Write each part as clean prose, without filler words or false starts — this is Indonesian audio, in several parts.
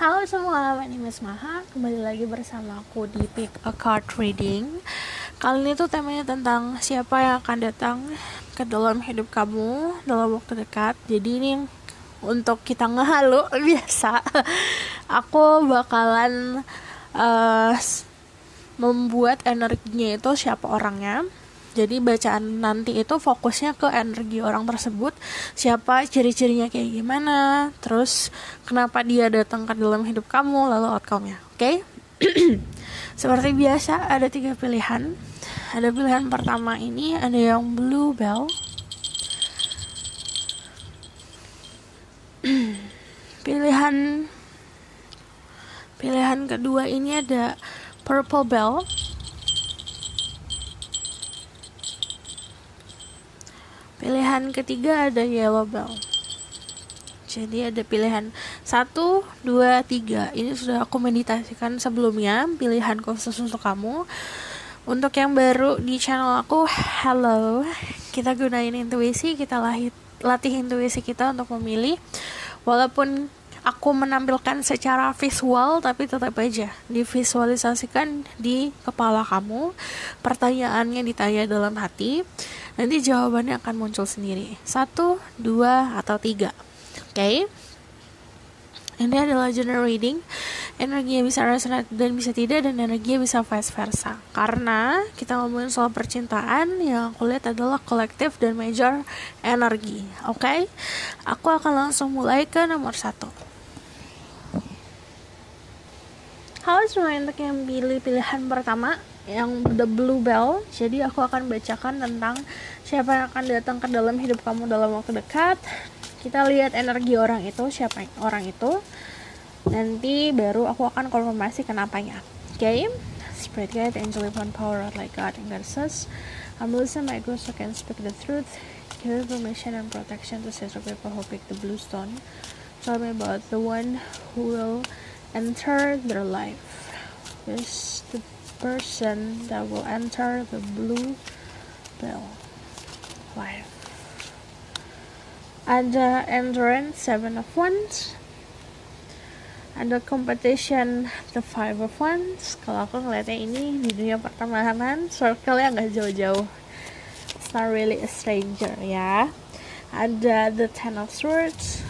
Halo semua, my name is Maha. Kembali lagi bersama aku di Pick a Card Reading. Kali ini tuh temanya tentang siapa yang akan datang ke dalam hidup kamu dalam waktu dekat. Jadi ini untuk kita ngehalu biasa. Aku bakalan membuat energinya itu siapa orangnya. Jadi bacaan nanti itu fokusnya ke energi orang tersebut, siapa, ciri-cirinya kayak gimana, terus kenapa dia datang ke dalam hidup kamu, lalu outcome-nya. Oke? Seperti biasa ada 3 pilihan. Ada pilihan pertama ini ada yang Bluebell. Pilihan kedua ini ada Purple Bell. Pilihan ketiga ada Yellow Bell. Jadi ada pilihan 1, 2, 3. Ini sudah aku meditasikan sebelumnya, pilihan khusus untuk kamu. Untuk yang baru di channel aku, hello. Kita gunain intuisi, kita latih intuisi kita untuk memilih. Walaupun aku menampilkan secara visual, tapi tetap aja divisualisasikan di kepala kamu. Pertanyaannya ditanya dalam hati. Nanti jawabannya akan muncul sendiri. 1, 2, atau 3. Oke? Ini adalah general reading. Energinya bisa resonate dan bisa tidak, dan energinya bisa vice versa. Karena kita ngomongin soal percintaan, yang aku lihat adalah kolektif dan major energi. Oke? Aku akan langsung mulai ke nomor 1. Halo semua, untuk yang pilih pilihan pertama, yang The Blue Bell. Jadi aku akan bacakan tentang siapa yang akan datang ke dalam hidup kamu dalam waktu dekat. Kita lihat energi orang itu, siapa orang itu. Nanti baru aku akan konfirmasi kenapanya. Okay? Spirit guide, angel divine power, like God and goddesses. I'm listening my ghost so can speak the truth. Give information and protection to sister people who pick the blue stone. Tell me about the one who will enter their life. Is the person that will enter the blue bell life. Ada endurance, 7 of Wands. Ada competition, the 5 of Wands. Kalau aku ngeliatnya ini di dunia pertemanan, circle-nya nggak jauh-jauh. It's not really a stranger ya. Ada the 10 of Swords,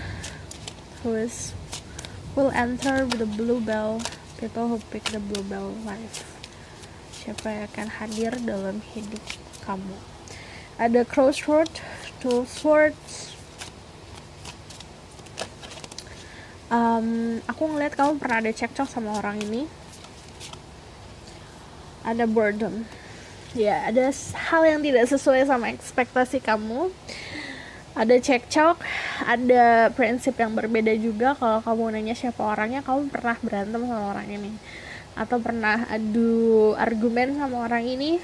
will enter the blue bell. People who pick the blue bell life. Siapa yang akan hadir dalam hidup kamu. Ada Crossroad, 2 Swords. Aku ngeliat kamu pernah ada cekcok sama orang ini. Ada boredom. Ya, ada hal yang tidak sesuai sama ekspektasi kamu. Ada cekcok, ada prinsip yang berbeda juga. Kalau kamu nanya siapa orangnya, kamu pernah berantem sama orang ini atau pernah adu argumen sama orang ini.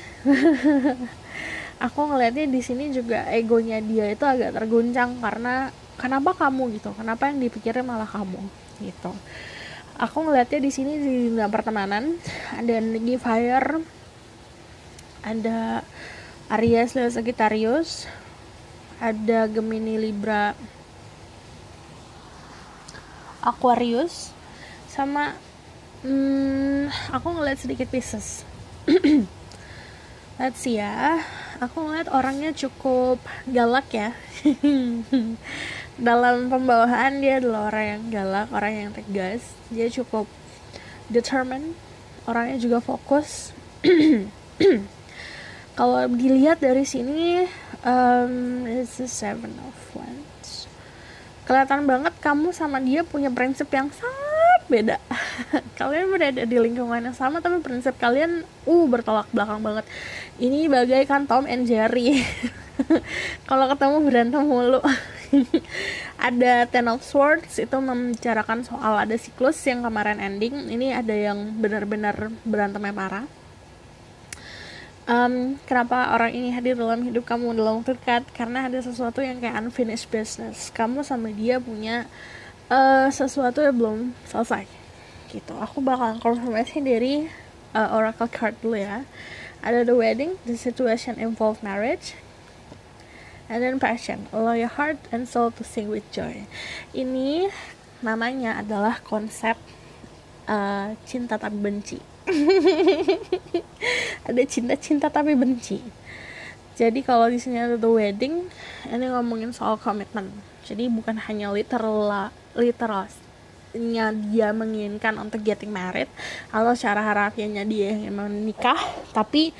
Aku ngelihatnya di sini juga egonya dia itu agak terguncang karena kenapa kamu gitu, kenapa yang dipikirin malah kamu gitu. Aku ngelihatnya di sini di dunia pertemanan ada energi fire, ada Aries, Leo, Sagittarius, ada Gemini, Libra, Aquarius, sama aku ngeliat sedikit Pisces. Let's see ya. Aku ngeliat orangnya cukup galak ya. Dalam pembawaan dia adalah orang yang galak, orang yang tegas. Dia cukup determined. Orangnya juga fokus. Kalau dilihat dari sini, it's the 7 of Wands. Kelihatan banget kamu sama dia punya prinsip yang sangat beda. Kalian berada di lingkungan yang sama, tapi prinsip kalian bertolak belakang banget. Ini bagaikan Tom and Jerry. Kalau ketemu berantem mulu. Ada 10 of Swords, itu membicarakan soal ada siklus yang kemarin ending. Ini ada yang benar-benar berantemnya parah. Kenapa orang ini hadir dalam hidup kamu dalam waktu dekat? Karena ada sesuatu yang kayak unfinished business. Kamu sama dia punya sesuatu yang belum selesai gitu. Aku bakal konfirmasi dari oracle card dulu ya. Ada the wedding, the situation involve marriage, and then passion, allow your heart and soul to sing with joy. Ini namanya adalah konsep cinta tapi benci. Ada cinta tapi benci. Jadi kalau di sini ada the wedding, ini ngomongin soal komitmen. Jadi bukan hanya literalnya dia menginginkan untuk getting married atau secara harafiahnya dia yang menikah, tapi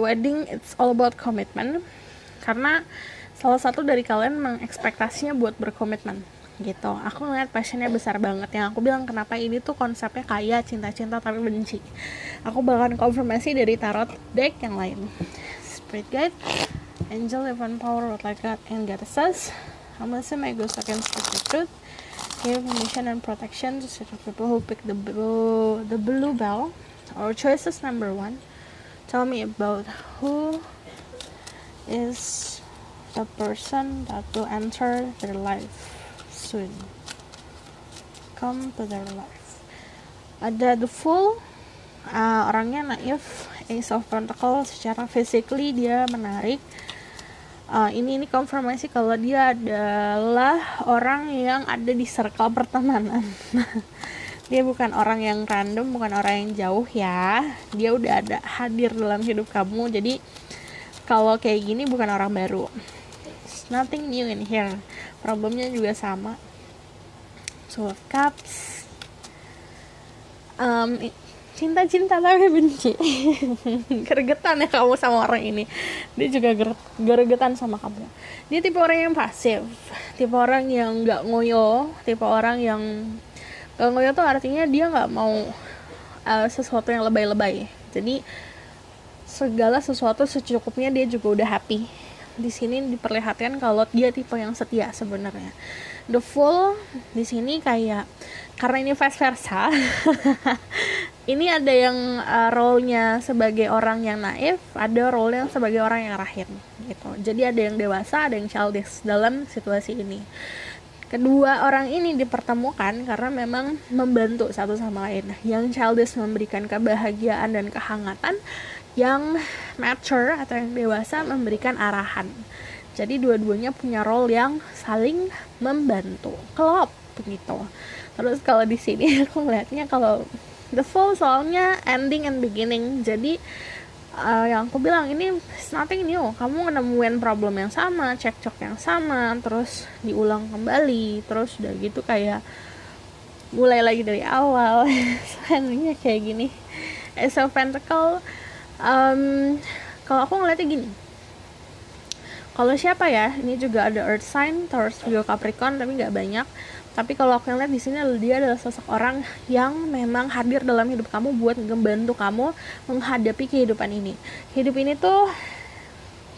wedding it's all about commitment. Karena salah satu dari kalian mengekspektasinya buat berkomitmen gitu. Aku ngeliat passionnya besar banget. Yang aku bilang kenapa ini tuh konsepnya kayak cinta-cinta tapi benci. Aku bakalan konfirmasi dari tarot deck yang lain. Spirit guide, angel, divine power, what like God, and goddesses. I'm gonna say my ghost against the truth. Give permission and protection to people who pick the blue bell or choices number 1. Tell me about who is the person that will enter their life soon. Come to their life. Ada the Fool, orangnya naif. Ace of Pentacles, secara physically dia menarik. Ini konfirmasi kalau dia adalah orang yang ada di circle pertemanan. Dia bukan orang yang random, bukan orang yang jauh ya. Dia udah ada hadir dalam hidup kamu. Jadi kalau kayak gini bukan orang baru. Nothing new in here. Problemnya juga sama. Two of Cups. Cinta-cinta tapi benci. Gregetan ya kamu sama orang ini. Dia juga gregetan sama kamu. Dia tipe orang yang pasif, tipe orang yang gak ngoyo, tipe orang yang gak ngoyo tuh artinya dia gak mau sesuatu yang lebay-lebay. Jadi segala sesuatu secukupnya dia juga udah happy. Di sini diperlihatkan kalau dia tipe yang setia sebenarnya. The Fool di sini kayak karena ini vice versa. Ini ada yang role-nya sebagai orang yang naif, ada role yang sebagai orang yang rahim gitu. Jadi ada yang dewasa, ada yang childish dalam situasi ini. Kedua orang ini dipertemukan karena memang membantu satu sama lain. Yang childish memberikan kebahagiaan dan kehangatan, yang mature atau yang dewasa memberikan arahan. Jadi dua-duanya punya role yang saling membantu, klop begitu. Terus kalau di sini aku melihatnya kalau The Fool soalnya ending and beginning. Jadi yang aku bilang ini nothing new. Kamu nemuin problem yang sama, cekcok yang sama, terus diulang kembali, terus udah gitu kayak mulai lagi dari awal. Sebenarnya kayak gini. Ace of Pentacles. Kalau aku ngeliatnya gini, kalau siapa ya, ini juga ada Earth sign, Taurus, Virgo, Capricorn, tapi nggak banyak. Tapi kalau aku ngeliat di sini dia adalah sosok orang yang memang hadir dalam hidup kamu buat membantu kamu menghadapi kehidupan ini. Hidup ini tuh,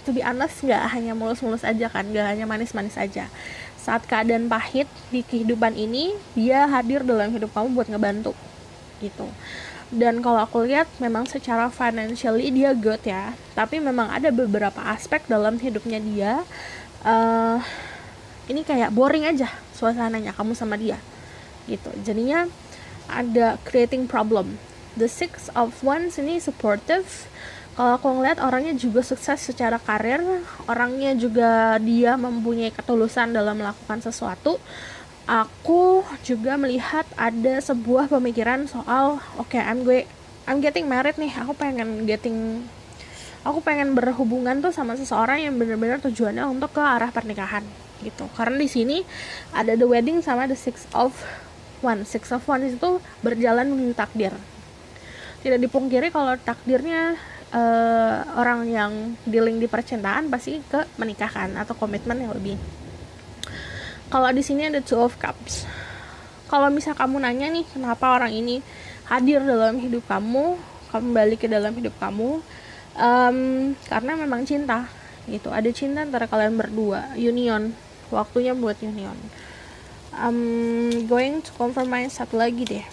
to be honest, nggak hanya mulus-mulus aja kan, nggak hanya manis-manis aja. Saat keadaan pahit di kehidupan ini, dia hadir dalam hidup kamu buat ngebantu, gitu. Dan kalau aku lihat memang secara financially dia good ya, tapi memang ada beberapa aspek dalam hidupnya dia ini kayak boring aja suasananya kamu sama dia gitu. Jadinya ada creating problem. The Six of Wands ini supportive. Kalau aku ngeliat orangnya juga sukses secara karir, orangnya juga dia mempunyai ketulusan dalam melakukan sesuatu. Aku juga melihat ada sebuah pemikiran soal I'm getting married nih, aku pengen berhubungan tuh sama seseorang yang benar-benar tujuannya untuk ke arah pernikahan gitu. Karena di sini ada the wedding sama the Six of Wands. Six of Wands itu berjalan menuju takdir. Tidak dipungkiri kalau takdirnya orang yang dealing di percintaan pasti ke menikahkan atau komitmen yang lebih. Kalau di sini ada Two of Cups. Kalau misal kamu nanya nih, kenapa orang ini hadir dalam hidup kamu balik ke dalam hidup kamu, karena memang cinta gitu. Ada cinta antara kalian berdua, union, waktunya buat union. Going to compromise satu lagi deh.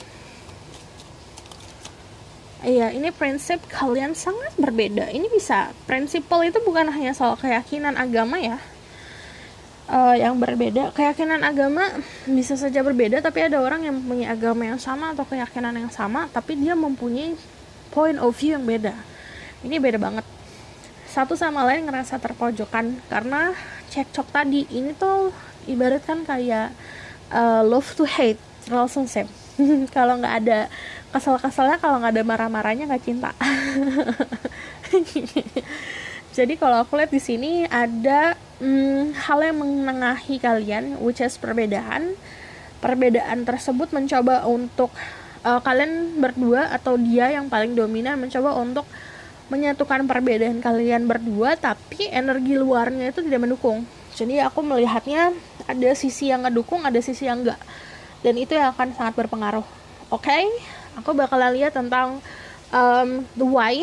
Iya, ini prinsip kalian sangat berbeda. Ini bisa, prinsipal itu bukan hanya soal keyakinan agama ya. Yang berbeda, keyakinan agama bisa saja berbeda, tapi ada orang yang mempunyai agama yang sama atau keyakinan yang sama, tapi dia mempunyai point of view yang beda. Ini beda banget. Satu sama lain ngerasa terpojokan karena cekcok tadi. Ini tuh ibaratkan kayak love to hate relationship. Kalau nggak ada kesel-keselnya, kalau nggak ada marah-marahnya, nggak cinta. Jadi kalau aku lihat di sini ada hal yang menengahi kalian, which is perbedaan. Perbedaan tersebut mencoba untuk kalian berdua atau dia yang paling dominan mencoba untuk menyatukan perbedaan kalian berdua, tapi energi luarnya itu tidak mendukung. Jadi aku melihatnya ada sisi yang ngedukung, ada sisi yang enggak, dan itu yang akan sangat berpengaruh. Oke? Aku bakalan lihat tentang the why,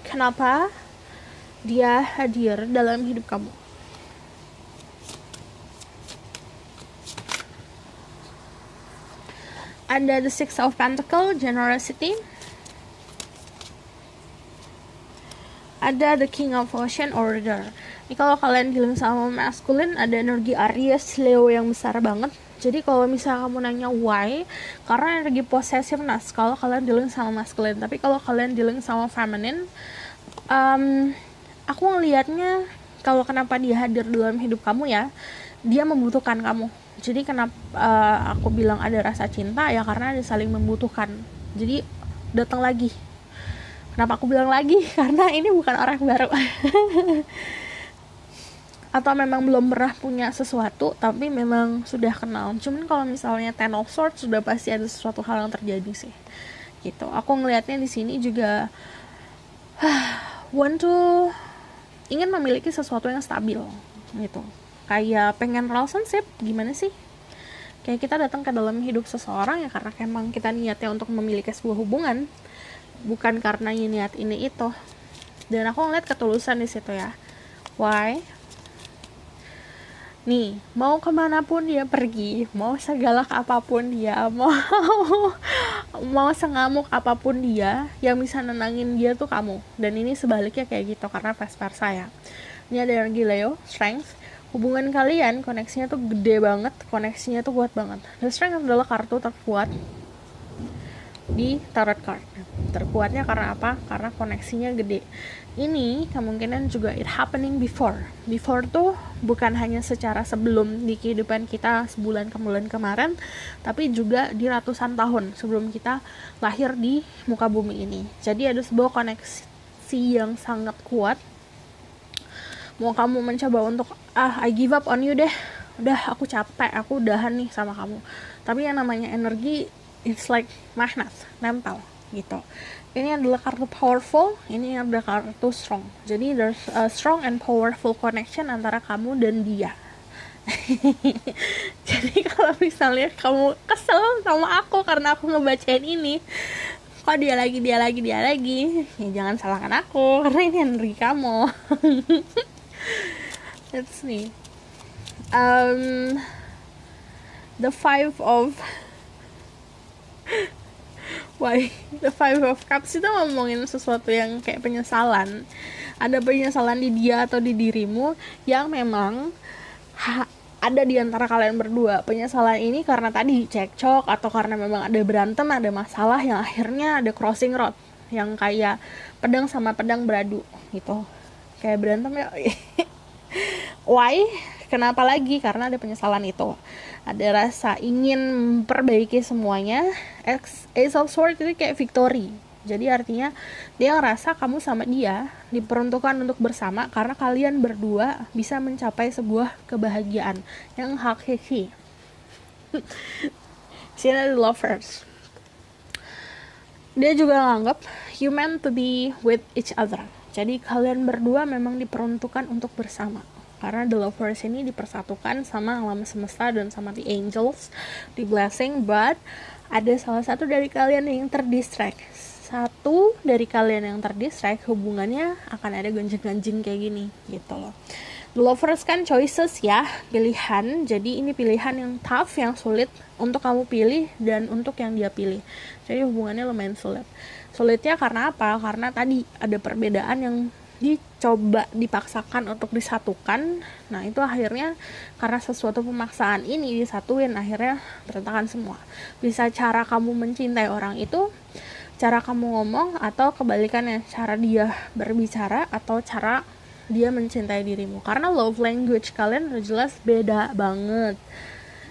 kenapa dia hadir dalam hidup kamu. Ada the Six of Pentacles, generosity. Ada the King of Ocean, order. Ini kalau kalian dealing sama masculine, ada energi Aries, Leo yang besar banget. Jadi kalau misalnya kamu nanya why, karena energi possessiveness kalau kalian dealing sama masculine. Tapi kalau kalian dealing sama feminine, aku ngelihatnya kalau kenapa dia hadir dalam hidup kamu ya, dia membutuhkan kamu. Jadi kenapa aku bilang ada rasa cinta ya, karena ada saling membutuhkan. Jadi datang lagi. Kenapa aku bilang lagi? Karena ini bukan orang baru. Atau memang belum pernah punya sesuatu, tapi memang sudah kenal. Cuman kalau misalnya Ten of Swords, sudah pasti ada sesuatu hal yang terjadi sih. Gitu. Aku ngelihatnya di sini juga ingin memiliki sesuatu yang stabil gitu. Kayak pengen relationship, gimana sih? Kayak kita datang ke dalam hidup seseorang ya karena emang kita niatnya untuk memiliki sebuah hubungan, bukan karena niat ini itu. Dan aku ngeliat ketulusan di situ ya. Why? Nih, mau kemanapun dia pergi, mau segalak apapun dia, mau sengamuk apapun dia, yang bisa nenangin dia tuh kamu. Dan ini sebaliknya kayak gitu karena vice versa ya. Ini ada energi Leo, strength. Hubungan kalian koneksinya tuh gede banget, koneksinya tuh kuat banget. The Strength adalah kartu terkuat di tarot card. Terkuatnya karena apa? Karena koneksinya gede. Ini kemungkinan juga it happening before. Before tuh bukan hanya secara sebelum di kehidupan kita sebulan kemarin, tapi juga di ratusan tahun sebelum kita lahir di muka bumi ini. Jadi ada sebuah koneksi yang sangat kuat. Mau kamu mencoba untuk I give up on you deh, udah aku capek, aku udahan nih sama kamu, tapi yang namanya energi it's like magnet, nempel gitu. Ini adalah kartu powerful, ini adalah kartu strong. Jadi there's a strong and powerful connection antara kamu dan dia. Jadi kalau misalnya kamu kesel sama aku karena aku ngebacain ini, kok dia lagi, ya jangan salahkan aku, karena ini energi kamu. Let's see. The Five of The Five of Cups itu ngomongin sesuatu yang kayak penyesalan. Ada penyesalan di dia atau di dirimu yang memang ada di antara kalian berdua. Penyesalan ini karena tadi cekcok atau karena memang ada berantem, ada masalah yang akhirnya ada crossing road, yang kayak pedang sama pedang beradu gitu. Kayak berantem ya. Why? Kenapa lagi? Karena ada penyesalan itu. Ada rasa ingin memperbaiki semuanya. Ace of Swords itu kayak victory. Jadi artinya dia ngerasa kamu sama dia diperuntukkan untuk bersama karena kalian berdua bisa mencapai sebuah kebahagiaan yang hakiki. Sini ada lovers. Dia juga nganggap you meant to be with each other. Jadi kalian berdua memang diperuntukkan untuk bersama. Karena the lovers ini dipersatukan sama alam semesta dan sama the angels, the blessing, but ada salah satu dari kalian yang terdistract. Satu dari kalian yang terdistract, hubungannya akan ada gonjang-ganjing kayak gini gitu loh. The lovers kan choices ya, pilihan. Jadi ini pilihan yang tough, yang sulit untuk kamu pilih dan untuk yang dia pilih. Jadi hubungannya lumayan sulit. Sulitnya karena apa? Karena tadi ada perbedaan yang dicoba dipaksakan untuk disatukan. Nah itu akhirnya karena sesuatu pemaksaan ini disatuin, akhirnya berantakan semua. Bisa cara kamu mencintai orang itu, cara kamu ngomong, atau kebalikannya, cara dia berbicara atau cara dia mencintai dirimu. Karena love language kalian udah jelas beda banget.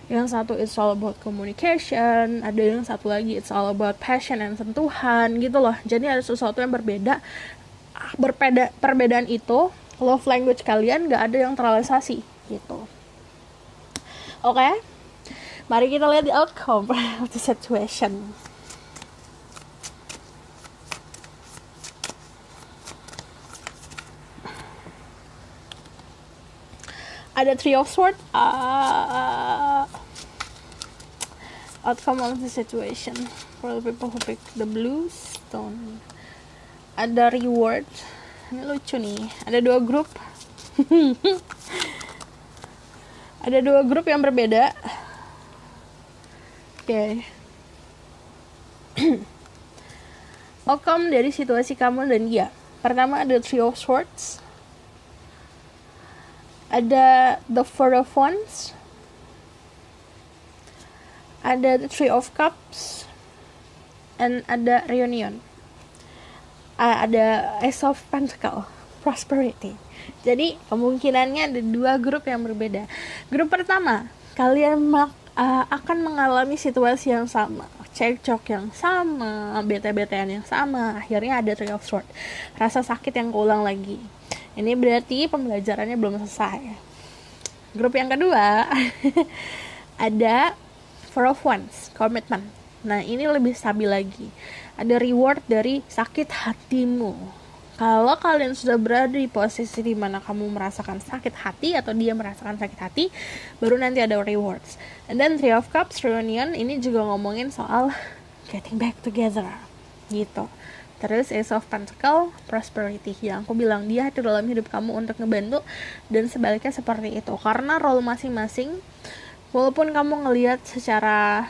Yang satu it's all about communication, ada yang satu lagi it's all about passion and sentuhan gitu loh. Jadi ada sesuatu yang berbeda. Perbedaan itu love language kalian gak ada yang terrealisasi gitu. Oke? Mari kita lihat the outcome of the situation. Ada Three of Swords. Outcome of the situation for the people who pick the blue stone. Ada reward. Ini lucu nih. Ada 2 grup. Ada 2 grup yang berbeda. Oke. Outcome dari situasi kamu dan dia. Pertama ada Three of Swords. Ada the Four of Wands, ada the Three of Cups, and ada reunion. Ada Ace of Pentacles, prosperity. Jadi kemungkinannya ada 2 grup yang berbeda. Grup pertama, kalian akan mengalami situasi yang sama, cekcok yang sama, bete-betean yang sama. Akhirnya ada Three of Swords, rasa sakit yang keulang lagi. Ini berarti pembelajarannya belum selesai. Grup yang kedua ada Four of Wands, komitmen. Nah ini lebih stabil lagi. Ada reward dari sakit hatimu. Kalau kalian sudah berada di posisi di mana kamu merasakan sakit hati atau dia merasakan sakit hati, baru nanti ada rewards. And then Three of Cups, reunion, ini juga ngomongin soal getting back together gitu. Terus Ace of Pentacles, prosperity, yang aku bilang dia hadir dalam hidup kamu untuk ngebantu, dan sebaliknya seperti itu. Karena role masing-masing, walaupun kamu ngelihat secara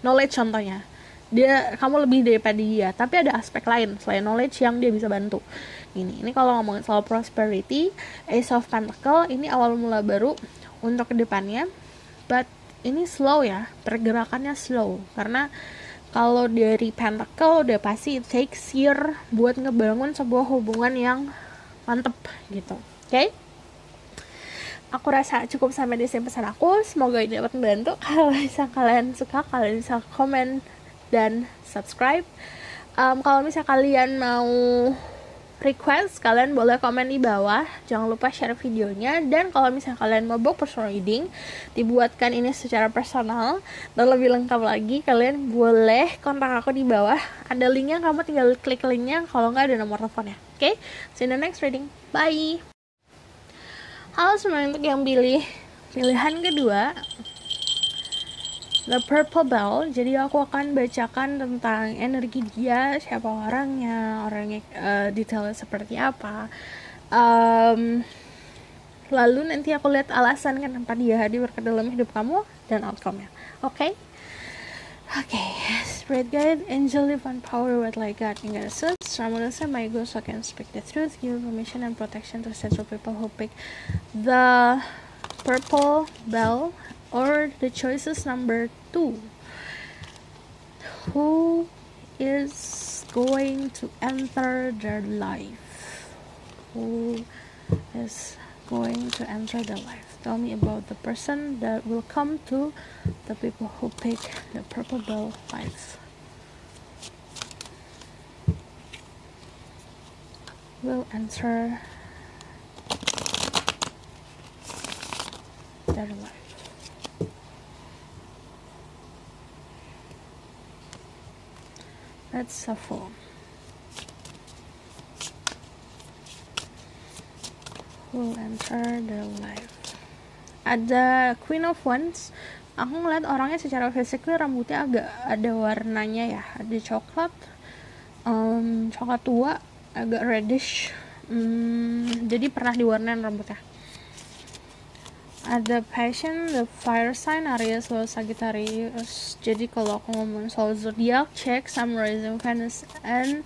knowledge contohnya, kamu lebih daripada dia, tapi ada aspek lain selain knowledge yang dia bisa bantu. Ini kalau ngomongin soal prosperity, Ace of Pentacles ini awal mula baru untuk kedepannya, but ini slow ya, pergerakannya slow, karena kalau dari Pentacle udah pasti it takes year buat ngebangun sebuah hubungan yang mantep gitu. Oke? Aku rasa cukup sampai di sini pesan aku. Semoga ini dapat membantu. Kalau misalnya kalian suka, kalian bisa komen dan subscribe. Kalau misalnya kalian mau request, kalian boleh komen di bawah. Jangan lupa share videonya. Dan kalau misalnya kalian mau book personal reading, dibuatkan ini secara personal dan lebih lengkap lagi, kalian boleh kontak aku di bawah. Ada linknya, kamu tinggal klik linknya. Kalau nggak ada nomor teleponnya. Oke? See you in the next reading. Bye! Halo semuanya, untuk yang pilih pilihan kedua, The Purple Bell. Jadi aku akan bacakan tentang energi dia, siapa orangnya detailnya seperti apa. Lalu nanti aku lihat alasan kenapa dia hadir ke dalam hidup kamu dan outcome-nya. Oke? Spirit guide, angel, divine power, what like God, and goddesses. Ramonasa, my ghost, so I can speak the truth, give permission and protection to central people who pick the Purple Bell, or the choices number 2. Who is going to enter their life? Who is going to enter their life? Tell me about the person that will come to the people who pick the Purple Bell life. Will enter their life. Let's shuffle. Will enter their life. Ada Queen of Wands. Aku ngeliat orangnya secara physically rambutnya agak ada warnanya ya, ada coklat tua, agak reddish, jadi pernah diwarnain rambutnya. Ada Passion, the fire sign, Aries, Sagittarius. Jadi kalau aku ngomong soal zodiak, check Sun, Rising, Venus, and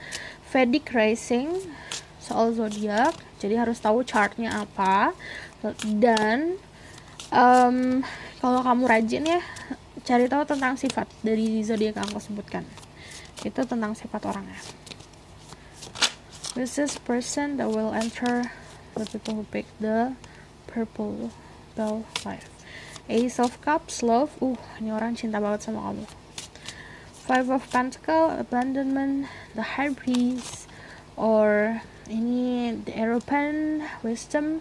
Vedic Rising soal zodiak. Jadi harus tahu chartnya apa. Dan kalau kamu rajin ya, cari tahu tentang sifat dari zodiak yang aku sebutkan. Itu tentang sifat orangnya. This is person that will enter the people who pick the Purple Bell life. Ace of Cups, love. Ini orang cinta banget sama kamu. Five of Pentacles, abandonment. The High Priest, or ini the European, wisdom,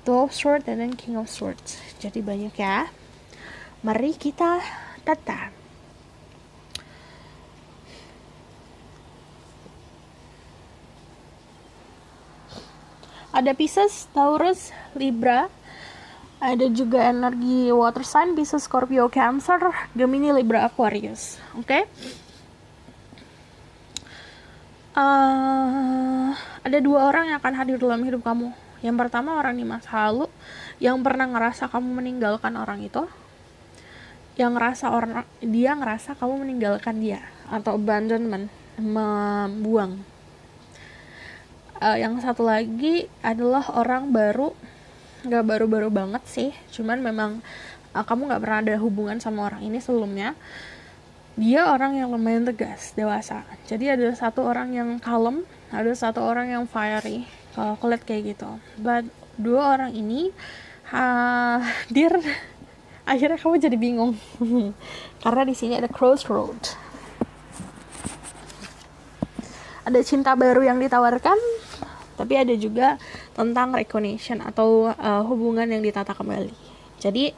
Two of Swords, and then King of Swords. Jadi banyak ya. Mari kita tata. Ada Pisces, Taurus, Libra. Ada juga energi water sign, Pisces, Scorpio, Cancer, Gemini, Libra, Aquarius. Oke. Ada dua orang yang akan hadir dalam hidup kamu. Yang pertama orang di masa lalu yang pernah ngerasa kamu meninggalkan orang itu. Yang dia ngerasa kamu meninggalkan dia, atau abandonment, membuang. Yang satu lagi adalah orang baru, gak baru-baru banget sih, cuman memang kamu gak pernah ada hubungan sama orang ini sebelumnya. Dia orang yang lumayan tegas, dewasa. Jadi ada satu orang yang kalem, ada satu orang yang fiery, kalau aku lihat kayak gitu. But dua orang ini hadir, akhirnya kamu jadi bingung karena di sini ada crossroad. Ada cinta baru yang ditawarkan, tapi ada juga tentang recognition atau hubungan yang ditata kembali. Jadi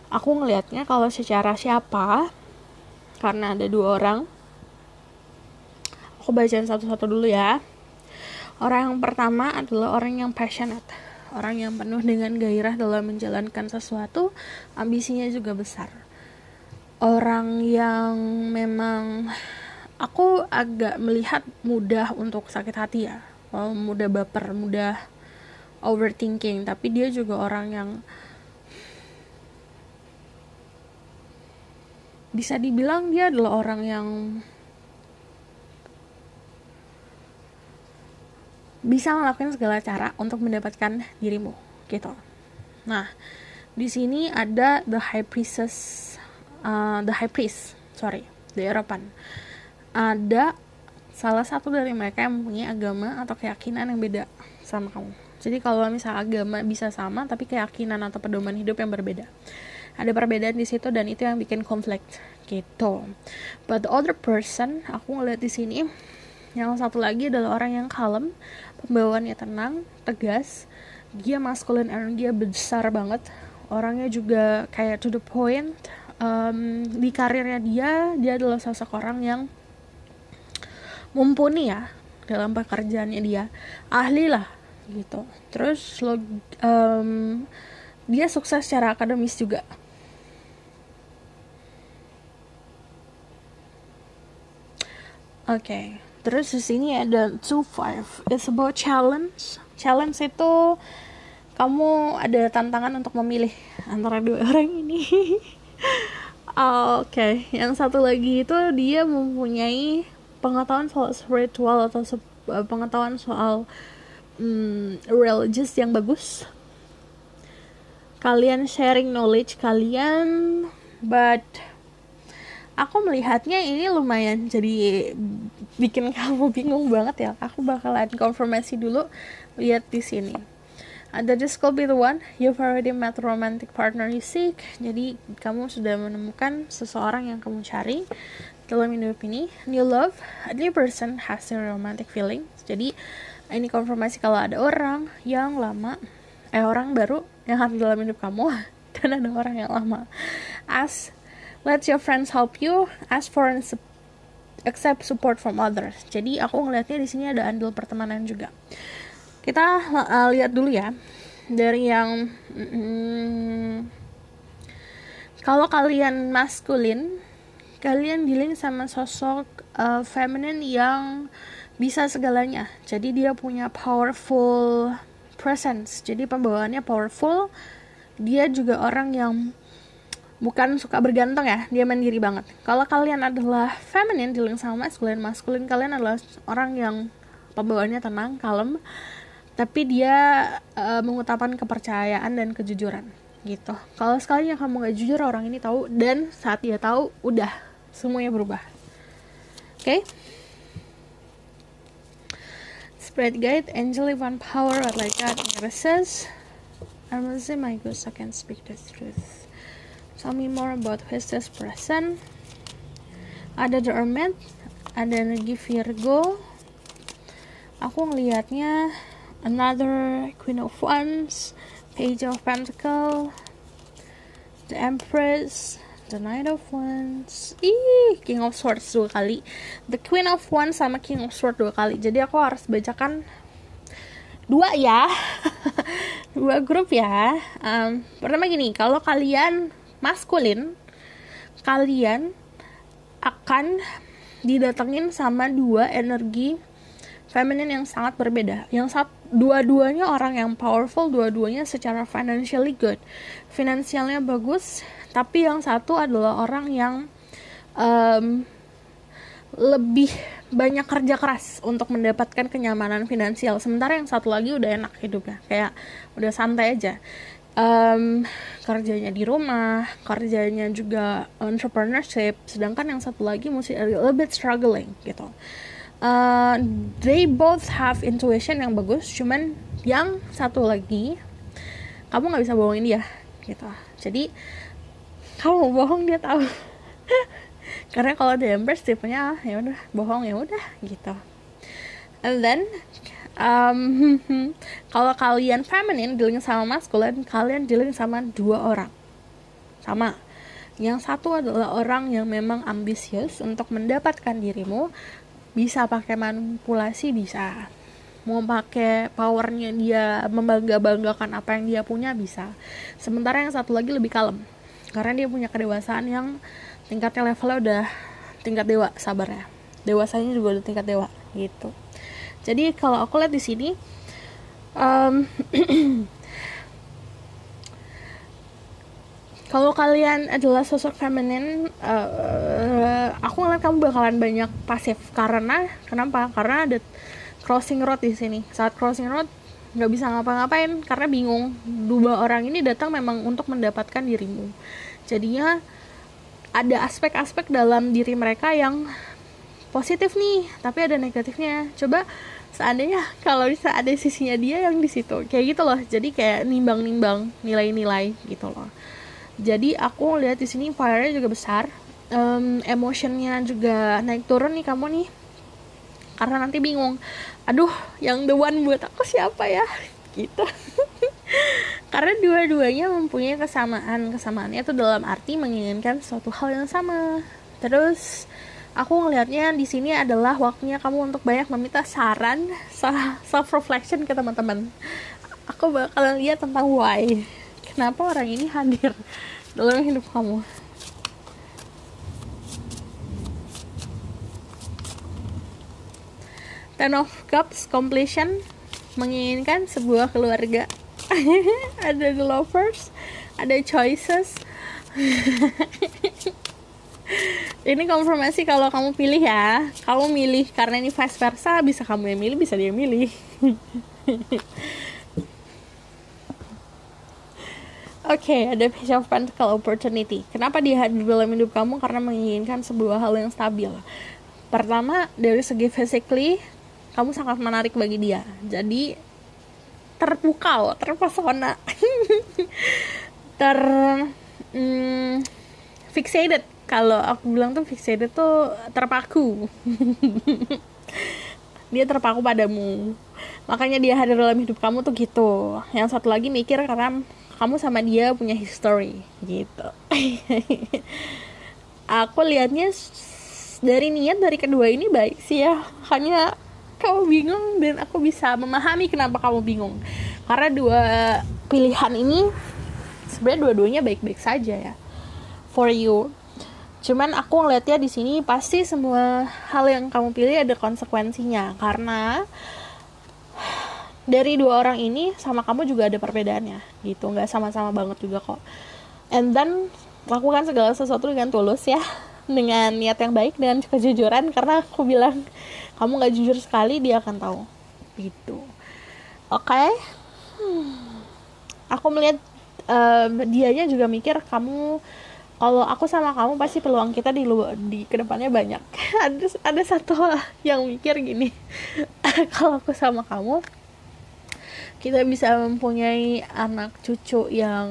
aku ngelihatnya kalau secara siapa, karena ada dua orang, aku bacain satu-satu dulu ya. Orang yang pertama adalah orang yang passionate, orang yang penuh dengan gairah dalam menjalankan sesuatu, ambisinya juga besar. Orang yang memang aku agak melihat mudah untuk sakit hati ya, mudah baper, mudah overthinking, tapi dia juga orang yang bisa dibilang dia adalah orang yang bisa melakukan segala cara untuk mendapatkan dirimu, gitu. Nah, di sini ada the High Priest, the European. Ada salah satu dari mereka yang mempunyai agama atau keyakinan yang beda sama kamu. Jadi kalau misalnya agama bisa sama, tapi keyakinan atau pedoman hidup yang berbeda. Ada perbedaan di situ dan itu yang bikin konflik gitu. But the other person, aku ngeliat di sini, yang satu lagi adalah orang yang kalem, pembawaannya tenang, tegas. Dia masculine energi besar banget. Orangnya juga kayak to the point. Di karirnya dia adalah sosok orang yang mumpuni ya dalam pekerjaannya dia, ahli lah gitu. Terus dia sukses secara akademis juga. Oke. Terus di sini ada 2-5. It's about challenge. Challenge itu kamu ada tantangan untuk memilih antara dua orang ini. Oke. Yang satu lagi itu dia mempunyai pengetahuan soal spiritual atau pengetahuan soal religious yang bagus. Kalian sharing knowledge kalian, but aku melihatnya ini lumayan jadi bikin kamu bingung banget ya. Aku bakalan konfirmasi dulu, lihat di sini. Ada this could be the one, you've already met the romantic partner you seek. Jadi kamu sudah menemukan seseorang yang kamu cari dalam hidup ini. New love, a new person has a romantic feeling. Jadi ini konfirmasi kalau ada orang yang lama, orang baru yang hadir dalam hidup kamu, dan ada orang yang lama. Let your friends help you. Ask for and accept support from others. Jadi aku ngelihatnya di sini ada andil pertemanan juga. Kita lihat dulu ya dari yang kalau kalian maskulin, kalian dealing sama sosok feminine yang bisa segalanya. Jadi dia punya powerful presence. Jadi pembawaannya powerful. Dia juga orang yang bukan suka bergantung ya, dia mandiri banget. Kalau kalian adalah feminine dealing sama maskulin, kalian adalah orang yang pembawaannya tenang, kalem, tapi dia mengutamakan kepercayaan dan kejujuran gitu. Kalau sekalinya kamu gak jujur, orang ini tahu, dan saat dia tahu, udah semuanya berubah. Okay? Spirit guide, angel, divine power, what like God, says, I'm my ghost, I can speak the truth. Tell me more about who is this person. Ada The Hermit, ada energi Virgo. Aku ngelihatnya another Queen of Wands, Page of Pentacles, The Empress, The Knight of Wands, King of Swords 2 kali, The Queen of Wands sama King of Swords 2 kali. Jadi aku harus bacakan 2 ya. 2 grup ya. Pertama gini, kalau kalian maskulin, kalian akan didatengin sama 2 energi feminin yang sangat berbeda. Dua-duanya orang yang powerful, dua-duanya secara financially good, finansialnya bagus. Tapi yang satu adalah orang yang lebih banyak kerja keras untuk mendapatkan kenyamanan finansial, sementara yang satu lagi udah enak hidupnya, kayak udah santai aja. Kerjanya di rumah, kerjanya juga entrepreneurship, sedangkan yang satu lagi masih a little bit struggling gitu. They both have intuition yang bagus, cuman yang satu lagi kamu nggak bisa bohongin dia gitu. Jadi kamu bohong dia tahu. Karena kalau The Empress tipenya ya udah bohong ya udah gitu. And then kalau kalian feminine dealing sama masculine, kalian dealing sama 2 orang sama. Yang satu adalah orang yang memang ambisius untuk mendapatkan dirimu, bisa pakai manipulasi, bisa mau pakai powernya dia membangga-banggakan apa yang dia punya, bisa. Sementara yang satu lagi lebih kalem karena dia punya kedewasaan yang tingkatnya levelnya udah tingkat dewa, sabarnya dewasanya juga udah tingkat dewa gitu. Jadi kalau aku lihat di sini kalau kalian adalah sosok feminin, aku ngeliat kamu bakalan banyak pasif. Kenapa? Karena ada crossing road di sini. Saat crossing road nggak bisa ngapa-ngapain karena bingung. 2 orang ini datang memang untuk mendapatkan dirimu. Jadinya ada aspek-aspek dalam diri mereka yang positif nih, tapi ada negatifnya. Coba seandainya kalau bisa ada sisinya dia yang di situ, kayak gitu loh. Jadi kayak nimbang-nimbang nilai-nilai gitu loh. Jadi aku lihat di sini fire-nya juga besar, emotionnya juga naik turun nih kamu nih, karena nanti bingung, aduh yang the one buat aku siapa ya gitu. Karena dua-duanya mempunyai kesamaannya itu dalam arti menginginkan suatu hal yang sama. Terus aku ngelihatnya di sini adalah waktunya kamu untuk banyak meminta saran, self reflection ke teman-teman. Aku bakalan lihat tentang why, kenapa orang ini hadir dalam hidup kamu. Ten of Cups, completion, menginginkan sebuah keluarga. Ada the lovers, ada choices. Ini konfirmasi kalau kamu pilih ya. Kamu milih karena ini vice versa, bisa kamu yang milih, bisa dia yang milih. Oke, ada Page of Pentacles, opportunity. Kenapa dia hadir dalam hidup kamu? Karena menginginkan sebuah hal yang stabil. Pertama, dari segi physically, kamu sangat menarik bagi dia. Jadi terpukau, terpesona, fixated. Kalau aku bilang tuh fixated tuh terpaku. Dia terpaku padamu, makanya dia hadir dalam hidup kamu tuh gitu. Yang satu lagi mikir karena kamu sama dia punya history gitu. Aku lihatnya dari niat dari kedua ini baik sih ya, hanya kamu bingung dan aku bisa memahami kenapa kamu bingung. Karena 2 pilihan ini sebenarnya dua-duanya baik-baik saja ya for you. Cuman aku ngeliatnya di sini pasti semua hal yang kamu pilih ada konsekuensinya, karena dari 2 orang ini sama kamu juga ada perbedaannya gitu, nggak sama-sama banget juga kok. And then lakukan segala sesuatu dengan tulus ya, dengan niat yang baik, dengan kejujuran, karena aku bilang kamu nggak jujur sekali dia akan tahu gitu. Oke. Aku melihat dianya juga mikir kamu, kalau aku sama kamu pasti peluang kita di kedepannya banyak. ada satu yang mikir gini, kalau aku sama kamu kita bisa mempunyai anak cucu yang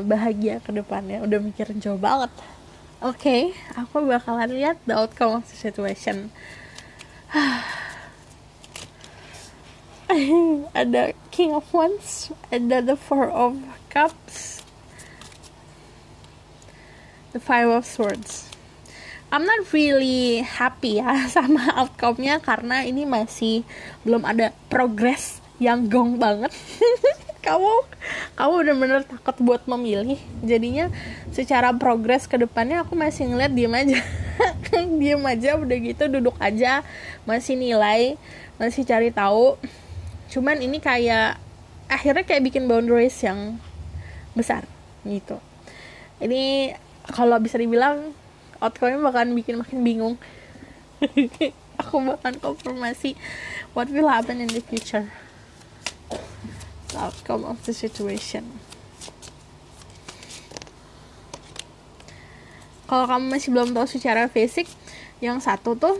bahagia ke depannya. Udah mikirin jauh banget. Oke, aku bakalan lihat the outcome of the situation. Ada King of Wands, ada the Four of Cups, the Five of Swords. I'm not really happy ya sama outcome-nya karena ini masih belum ada progress yang gong banget. kamu bener-bener takut buat memilih, jadinya secara progres ke depannya aku masih ngeliat diem aja. Diem aja, udah gitu duduk aja, masih nilai, masih cari tahu. Cuman ini kayak akhirnya kayak bikin boundaries yang besar gitu. Ini kalau bisa dibilang outcome-nya bakalan bikin makin bingung. Aku bakalan konfirmasi what will happen in the future, the outcome of the situation. Kalau kamu masih belum tahu secara fisik, yang satu tuh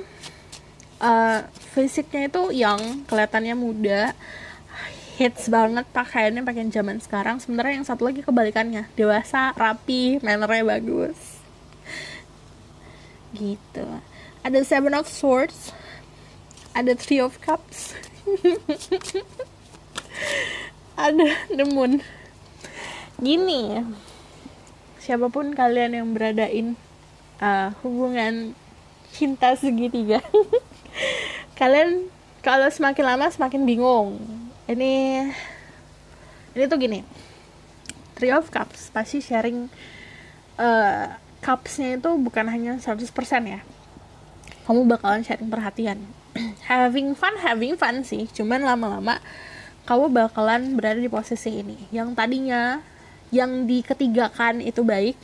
fisiknya itu yang kelihatannya muda, hits banget pakaiannya, pakaian zaman sekarang. Sementara yang satu lagi kebalikannya, dewasa, rapi, mannernya bagus gitu. Ada Seven of Swords, ada Three of Cups, ada The Moon. Gini, siapapun kalian yang beradain hubungan cinta segitiga, kalian kalau semakin lama semakin bingung. Ini tuh gini, Three of Cups pasti sharing cups-nya itu bukan hanya 100% ya. Kamu bakalan sharing perhatian. having fun sih, cuman lama-lama kamu bakalan berada di posisi ini. Yang tadinya yang diketigakan itu baik,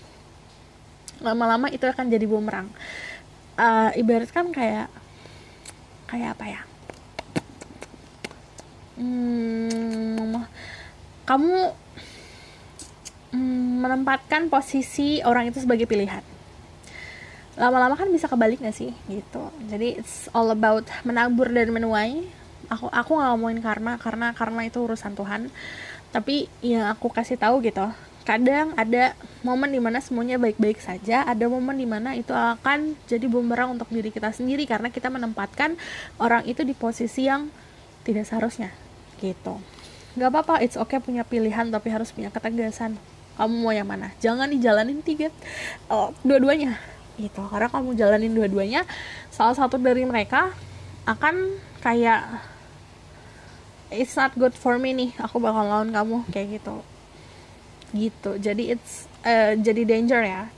lama-lama itu akan jadi bumerang. Ibarat kan kayak apa ya? Kamu menempatkan posisi orang itu sebagai pilihan. Lama-lama kan bisa kebalik gak sih gitu. Jadi it's all about menabur dan menuai. Aku nggak ngomongin karena karma itu urusan Tuhan. Tapi yang aku kasih tahu gitu, kadang ada momen dimana semuanya baik-baik saja, ada momen dimana itu akan jadi bumerang untuk diri kita sendiri karena kita menempatkan orang itu di posisi yang tidak seharusnya gitu. Gak apa-apa, it's okay punya pilihan, tapi harus punya ketegasan. Kamu mau yang mana? Jangan dijalanin dua-duanya gitu. Karena kamu jalanin dua-duanya, salah satu dari mereka akan kayak it's not good for me nih, aku bakal lawan kamu kayak gitu. Jadi it's jadi danger ya,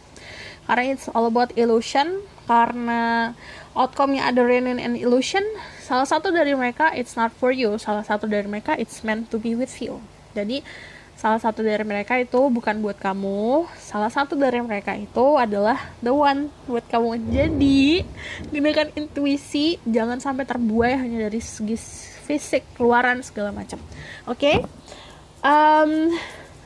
karena it's all about illusion. Karena outcome-nya ada reunion and illusion, salah satu dari mereka it's not for you, salah satu dari mereka it's meant to be with you. Jadi salah satu dari mereka itu bukan buat kamu, salah satu dari mereka itu adalah the one buat kamu. Jadi gunakan intuisi, jangan sampai terbuai hanya dari segi fisik, keluaran segala macam. Oke?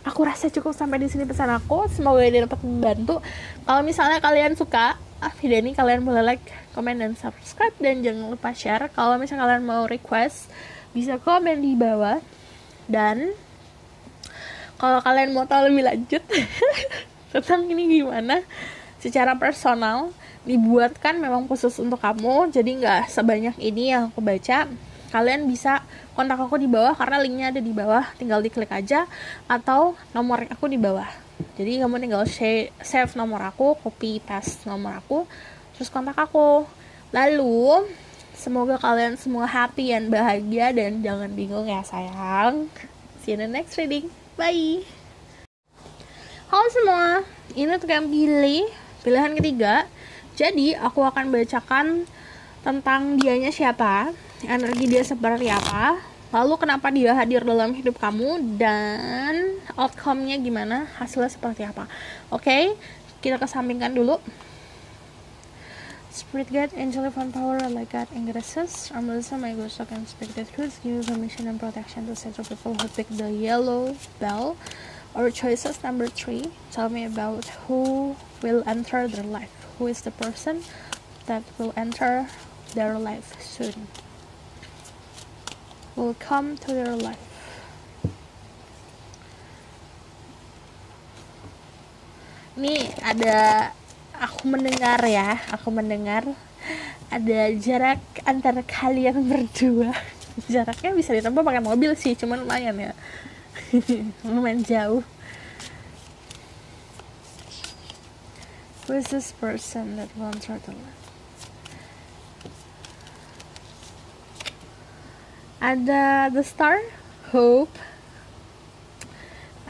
Aku rasa cukup sampai di sini pesan aku. Semoga ini dapat membantu. Kalau misalnya kalian suka video ini, kalian boleh like, comment, dan subscribe, dan jangan lupa share. Kalau misalnya kalian mau request, bisa komen di bawah. Dan kalau kalian mau tahu lebih lanjut tentang ini gimana, secara personal dibuatkan memang khusus untuk kamu, jadi nggak sebanyak ini yang aku baca. Kalian bisa kontak aku di bawah karena linknya ada di bawah, tinggal diklik aja, atau nomor aku di bawah. Jadi kamu tinggal save nomor aku, copy paste nomor aku, terus kontak aku. Lalu semoga kalian semua happy dan bahagia, dan jangan bingung ya sayang. See you in the next reading. Bye. Halo semua, ini untuk yang pilihan ketiga. Jadi aku akan bacakan tentang dianya siapa, energi dia seperti apa, lalu kenapa dia hadir dalam hidup kamu, dan outcome-nya gimana, hasilnya seperti apa. Oke, kita kesampingkan dulu. Spirit guide, angel divine power, like God and goddesses, I'm Melissa, my ghost can speak the truth, give you permission and protection to set people who pick the yellow bell. Our choices, number 3, tell me about who will enter their life. Who is the person that will enter their life soon? Will come to their life. Nih ada, aku mendengar ada jarak antara kalian berdua. Jaraknya bisa ditempuh pakai mobil sih, cuman lumayan ya. Lumayan jauh. Who is this person that wants her to live? Ada the star, hope.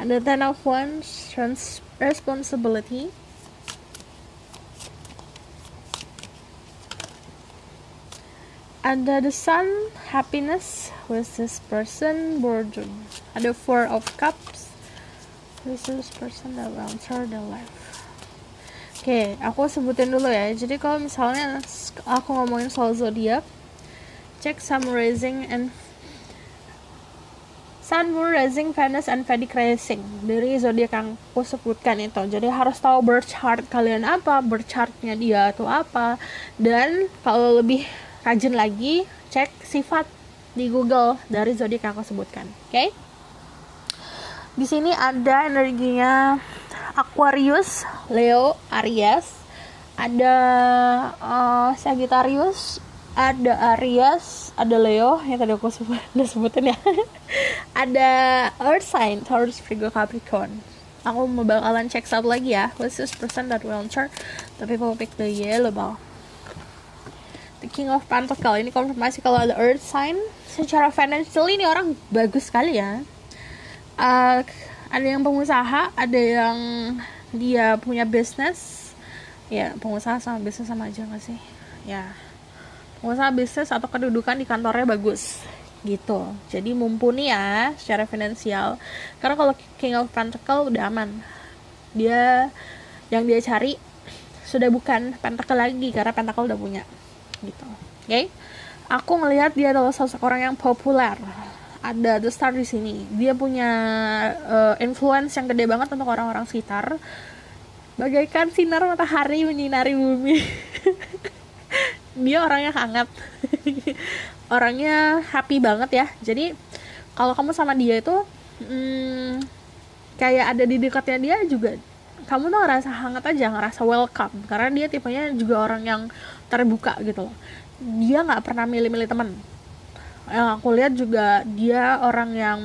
Ada ten of wands, responsibility. Ada the sun, happiness. With this person, boredom. Ada four of cups. With this person that wants her the life. Oke, aku sebutin dulu ya. Jadi kalau misalnya aku ngomongin soal zodiak, cek Sun, Rising, and Sun, Moon, Rising, Venus, and Vedic Rising dari zodiak yang aku sebutkan itu. Jadi harus tahu birth chart kalian apa, birth chartnya dia itu apa, dan kalau lebih rajin lagi cek sifat di Google dari zodiak yang aku sebutkan. Oke? Di sini ada energinya Aquarius, Leo, Aries, ada Sagittarius, ada Aries, ada Leo yang tadi aku sebutin ya. Ada Earth sign, Taurus, Virgo, Capricorn. Aku mau bakalan cek satu lagi ya. What's this person that will answer? The people pick the yellow ball. The King of Pentacle, ini konfirmasi kalau ada Earth sign. Secara financial ini orang bagus sekali ya. Ada yang pengusaha, ada yang dia punya bisnis. Ya, pengusaha sama bisnis sama aja gak sih? Ya, pengusaha bisnis atau kedudukan di kantornya bagus gitu. Jadi mumpuni ya secara finansial. Karena kalau King of Pentacle udah aman. Yang dia cari sudah bukan Pentacle lagi, karena Pentacle udah punya gitu. Oke? Aku ngelihat dia adalah sosok orang yang populer. Ada the star di sini. Dia punya influence yang gede banget untuk orang-orang sekitar. Bagaikan sinar matahari menyinari bumi. Dia orangnya hangat. Orangnya happy banget ya. Jadi kalau kamu sama dia itu kayak ada di dekatnya dia juga, kamu tuh ngerasa hangat aja, ngerasa welcome. Karena dia tipenya juga orang yang terbuka gitu loh. Dia gak pernah milih-milih teman. Yang aku lihat juga dia orang yang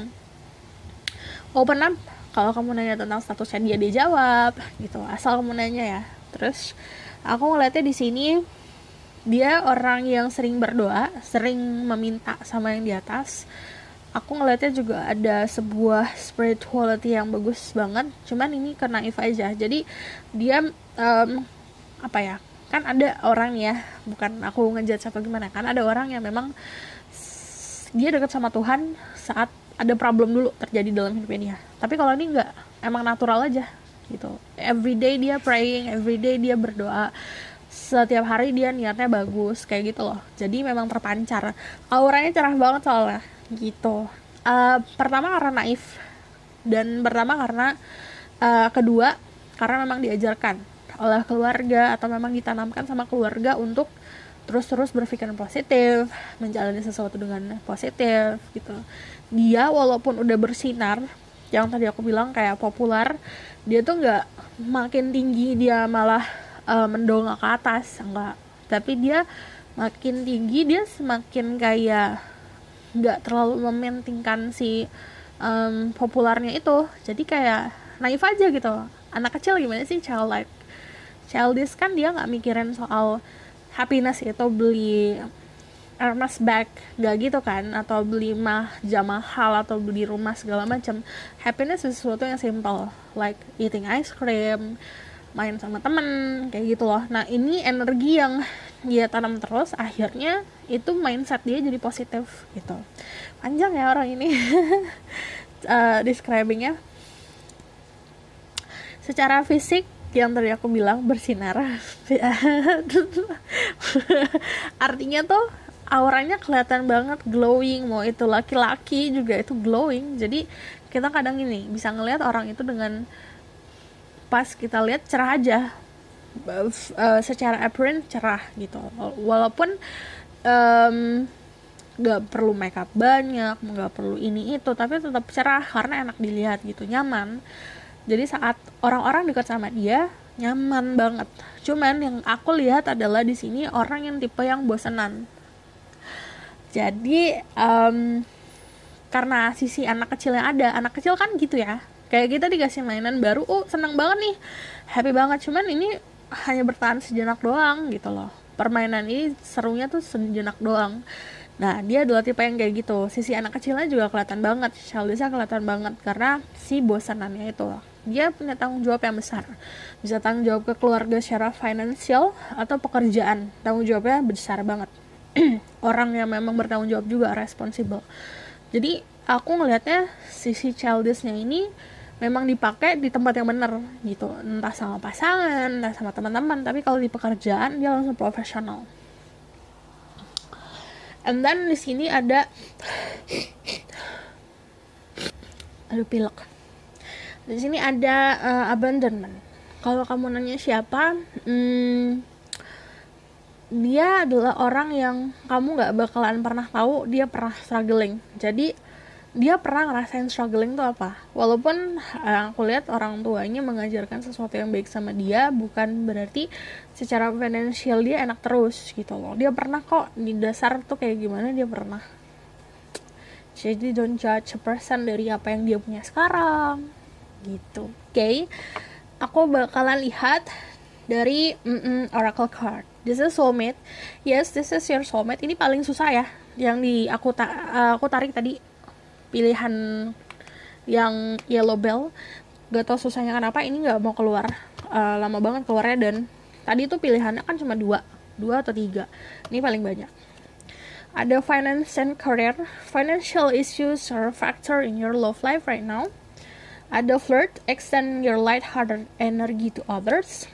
open up. Kalau kamu nanya tentang statusnya dia jawab gitu, asal kamu nanya ya. Terus aku ngeliatnya di sini dia orang yang sering berdoa, sering meminta sama yang di atas. Aku ngeliatnya juga ada sebuah spirituality yang bagus banget. Cuman ini karena naif aja. Jadi dia apa ya? Kan ada orang ya, bukan aku ngejudge atau gimana, kan ada orang yang memang dia dekat sama Tuhan saat ada problem dulu terjadi dalam hidupnya dia. Tapi kalau ini enggak, emang natural aja gitu. Everyday dia praying, everyday dia berdoa, setiap hari dia niatnya bagus kayak gitu loh. Jadi memang terpancar, auranya cerah banget soalnya gitu. Pertama karena naif, dan pertama karena kedua karena memang diajarkan oleh keluarga atau memang ditanamkan sama keluarga untuk terus-terus berpikir positif, menjalani sesuatu dengan positif gitu. Dia walaupun udah bersinar, yang tadi aku bilang kayak populer, dia tuh nggak makin tinggi dia malah mendongak ke atas, enggak. Tapi dia makin tinggi dia semakin kayak nggak terlalu mementingkan si populernya itu. Jadi kayak naif aja gitu. Anak kecil gimana sih, childish kan, dia nggak mikirin soal happiness itu beli Hermes bag, nggak gitu kan, atau beli jam mahal atau beli rumah segala macam. Happiness is sesuatu yang simple, like eating ice cream, main sama temen, kayak gitu loh. Nah ini energi yang dia tanam terus, akhirnya itu mindset dia jadi positif gitu. Panjang ya orang ini describingnya. Secara fisik yang tadi aku bilang bersinar artinya tuh auranya kelihatan banget glowing, mau itu laki-laki juga itu glowing. Jadi kita kadang ini bisa ngelihat orang itu dengan pas kita lihat cerah aja, secara appearance cerah gitu, walaupun nggak perlu makeup banyak, nggak perlu ini itu, tapi tetap cerah karena enak dilihat gitu, nyaman. Jadi saat orang-orang dekat sama dia nyaman banget. Cuman yang aku lihat adalah di sini orang yang tipe yang bosenan. Jadi karena sisi anak kecil yang ada, anak kecil kan gitu ya, kayak kita dikasih mainan baru, seneng banget nih, happy banget. Cuman ini hanya bertahan sejenak doang gitu loh. Permainan ini serunya tuh sejenak doang. Nah, dia adalah tipe yang kayak gitu. Sisi anak kecilnya juga kelihatan banget, childishnya kelihatan banget karena si bosanannya itu. Dia punya tanggung jawab yang besar. Bisa tanggung jawab ke keluarga secara finansial atau pekerjaan. Tanggung jawabnya besar banget. Orang yang memang bertanggung jawab juga, responsible. Jadi, aku ngelihatnya sisi childishnya ini memang dipakai di tempat yang benar gitu. Entah sama pasangan, entah sama teman-teman. Tapi kalau di pekerjaan, dia langsung profesional. And then di sini ada pilek. Di sini ada abandonment. Kalau kamu nanya siapa, dia adalah orang yang kamu nggak bakalan pernah tahu dia pernah struggling. Jadi dia pernah ngerasain struggling tuh apa. Walaupun aku lihat orang tuanya mengajarkan sesuatu yang baik sama dia, bukan berarti secara finansial dia enak terus gitu loh. Dia pernah kok, di dasar tuh kayak gimana dia pernah. Jadi don't judge a person dari apa yang dia punya sekarang gitu. Oke. Aku bakalan lihat dari Oracle card. This is soulmate. Yes, this is your soulmate. Ini paling susah ya. Yang aku tarik tadi pilihan yang yellow bell, gak tau susahnya kenapa ini gak mau keluar, lama banget keluarnya. Dan tadi tuh pilihannya kan cuma 2 atau 3, ini paling banyak. Ada finance and career. Financial issues are a factor in your love life right now. Ada flirt, extend your light-hearted energy to others.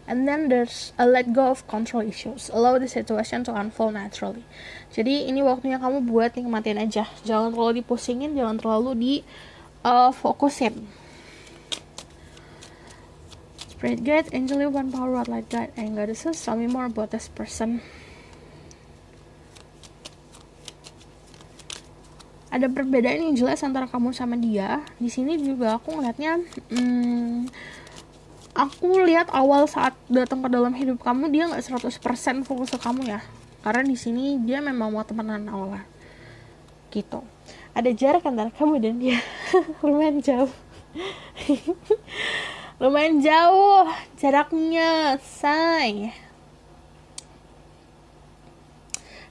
And then there's a let go of control issues. Allow the situation to unfold naturally. Jadi ini waktunya kamu buat nikmatin aja. Jangan terlalu dipusingin, jangan terlalu fokusin. Spirit guide, angel, one power, what light guide, and goddesses. Tell me more about this person. Ada perbedaan yang jelas antara kamu sama dia. Di sini juga aku ngeliatnya, aku lihat awal saat datang ke dalam hidup kamu dia nggak 100% fokus ke kamu ya, karena di sini dia memang mau temenan awalnya gitu. Ada jarak antara kamu dan dia. Lumayan jauh. Lumayan jauh jaraknya, say.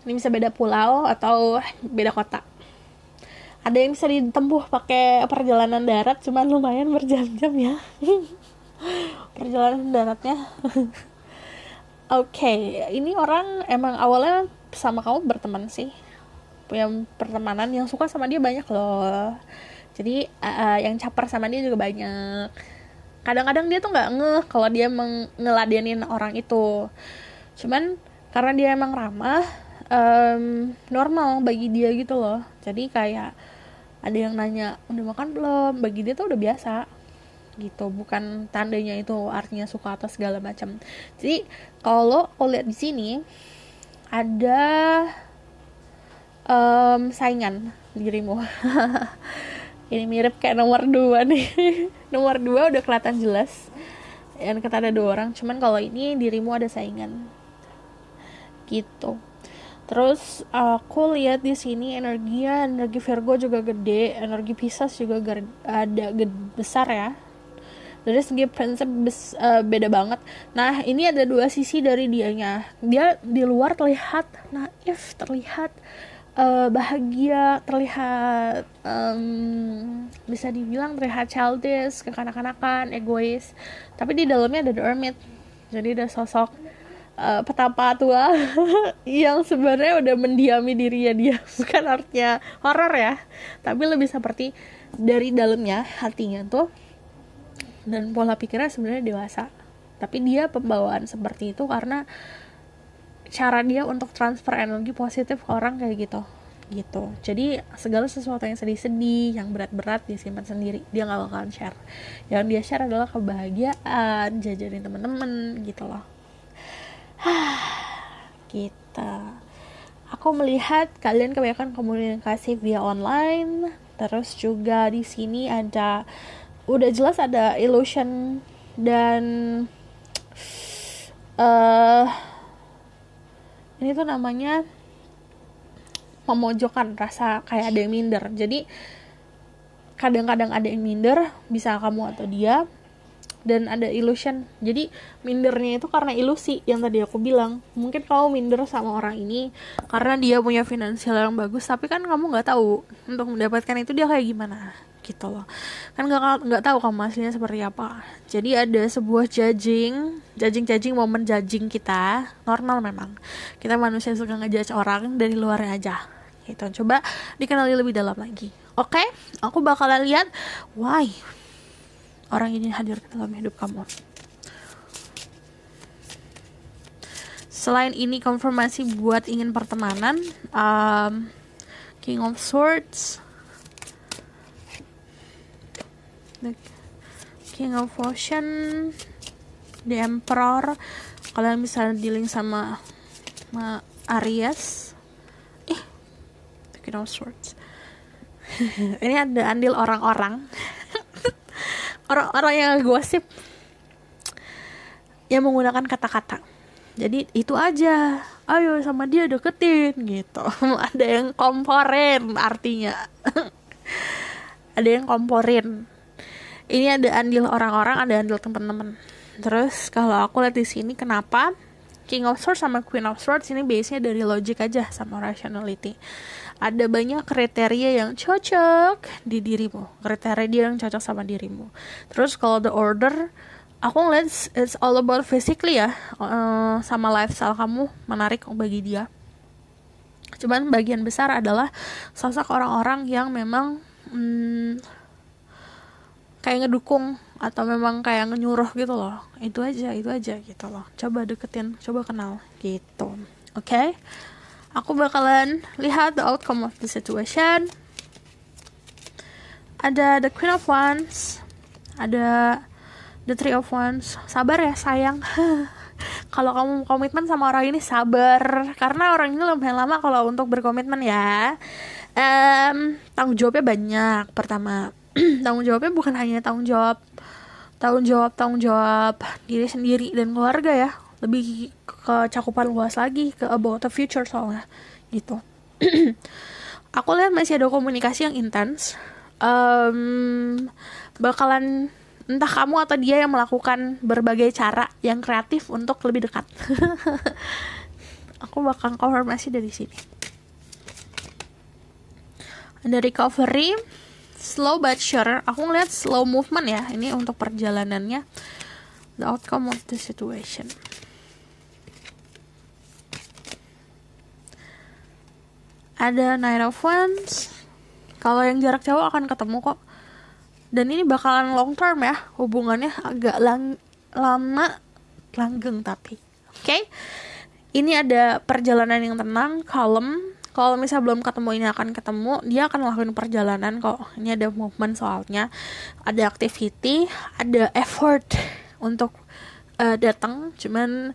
Ini bisa beda pulau atau beda kota. Ada yang bisa ditempuh pakai perjalanan darat, cuman lumayan berjam-jam ya. Perjalanan daratnya. Oke, ini orang emang awalnya sama kamu berteman sih, punya pertemanan. Yang suka sama dia banyak loh. Jadi yang caper sama dia juga banyak. Kadang-kadang dia tuh nggak ngeh kalau dia ngeladenin orang itu. Cuman karena dia emang ramah, normal bagi dia gitu loh. Jadi kayak ada yang nanya udah makan belum, bagi dia tuh udah biasa gitu, bukan tandanya itu artinya suka atau segala macam. Jadi kalau aku lihat di sini ada saingan dirimu. Ini mirip kayak nomor 2 nih. Nomor 2 udah kelihatan jelas. Yang kata ada 2 orang, cuman kalau ini dirimu ada saingan. Gitu. Terus aku lihat di sini energi Virgo juga gede, energi Pisces juga besar ya. Dari segi prinsip beda banget. Nah, ini ada 2 sisi dari dianya. Dia di luar terlihat naif, terlihat bahagia, terlihat bisa dibilang terlihat childish, kekanak-kanakan, egois. Tapi di dalamnya ada The Hermit. Jadi ada sosok petapa tua yang sebenarnya udah mendiami dirinya dia. Bukan artinya horor ya, tapi lebih seperti dari dalamnya, hatinya tuh dan pola pikirnya sebenarnya dewasa. Tapi dia pembawaan seperti itu karena cara dia untuk transfer energi positif ke orang kayak gitu. Jadi segala sesuatu yang sedih-sedih, yang berat-berat disimpan sendiri, dia nggak bakalan share. Yang dia share adalah kebahagiaan, jajanin temen-temen gitu loh. Gitu. Aku melihat kalian kebanyakan komunikasi via online, Terus juga di sini ada, udah jelas ada illusion dan ini tuh namanya memojokkan, rasa kayak ada yang minder. Jadi kadang-kadang ada yang minder, bisa kamu atau dia. Dan ada illusion, jadi mindernya itu karena ilusi yang tadi aku bilang. Mungkin kamu minder sama orang ini karena dia punya finansial yang bagus, tapi kan kamu nggak tahu untuk mendapatkan itu dia kayak gimana gitu loh, kan nggak tahu kamu aslinya seperti apa. Jadi ada sebuah judging momen judging kita normal. Memang kita manusia suka ngejudge orang dari luarnya aja gitu. Coba dikenali lebih dalam lagi. Oke, aku bakalan lihat why orang ini hadir ke dalam hidup kamu. Selain ini konfirmasi buat ingin pertemanan, King of Swords, the King of Ocean, the Emperor. Kalian bisa dealing sama Aries. The King of Swords. Ini ada andil orang-orang yang gosip, yang menggunakan kata-kata. Jadi itu aja, ayo sama dia deketin gitu. Ada yang komporin artinya. Ada yang komporin. Ini ada andil orang-orang, ada andil teman-teman. Terus kalau aku lihat di sini, kenapa King of Swords sama Queen of Swords ini base-nya dari logic aja sama rationality. Ada banyak kriteria yang cocok di dirimu, kriteria dia yang cocok sama dirimu. Terus kalau the order, aku ngeliat it's all about physically ya, sama lifestyle kamu menarik bagi dia. Cuman bagian besar adalah sosok orang-orang yang memang kayak ngedukung atau memang kayak nyuruh gitu loh. Itu aja gitu loh. Coba deketin, coba kenal gitu. Oke? Aku bakalan lihat the outcome of the situation. Ada the Queen of Wands, ada the Three of Wands. Sabar ya sayang. Kalau kamu komitmen sama orang ini, sabar, karena orang ini lumayan lama kalau untuk berkomitmen ya. Tanggung jawabnya banyak. Pertama, tanggung jawabnya bukan hanya tanggung jawab diri sendiri dan keluarga ya, lebih ke cakupan luas lagi, ke about the future soalnya gitu. Aku lihat masih ada komunikasi yang intens. Bakalan entah kamu atau dia yang melakukan berbagai cara yang kreatif untuk lebih dekat. Aku bakal konfirmasi dari sini. Ada recovery, slow but sure. Aku ngeliat slow movement ya, ini untuk perjalanannya. The outcome of the situation. Ada Knight of Wands. Kalau yang jarak jauh akan ketemu kok. Dan ini bakalan long term ya, hubungannya agak lama, langgeng tapi. Oke? Ini ada perjalanan yang tenang, kalem. Kalau misalnya belum ketemu, ini akan ketemu. Dia akan ngelakuin perjalanan kok. Ini ada movement soalnya. Ada activity, ada effort untuk datang. Cuman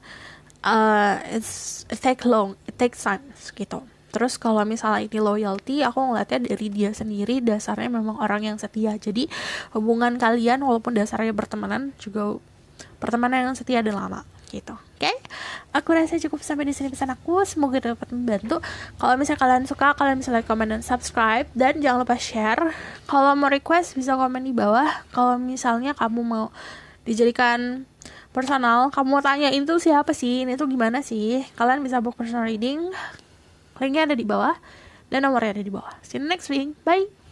it takes time gitu. Terus kalau misalnya ini loyalty, aku ngeliatnya dari dia sendiri, dasarnya memang orang yang setia. Jadi hubungan kalian walaupun dasarnya bertemanan, juga pertemanan yang setia dan lama gitu. Oke? Aku rasa cukup sampai di sini pesan aku. Semoga dapat membantu. Kalau misalnya kalian suka, kalian bisa like, comment, dan subscribe. Dan jangan lupa share. Kalau mau request, bisa komen di bawah. Kalau misalnya kamu mau dijadikan personal, kamu mau tanyain tuh siapa sih, ini tuh gimana sih, kalian bisa book personal reading. Linknya ada di bawah dan nomornya ada di bawah. See you next week. Bye.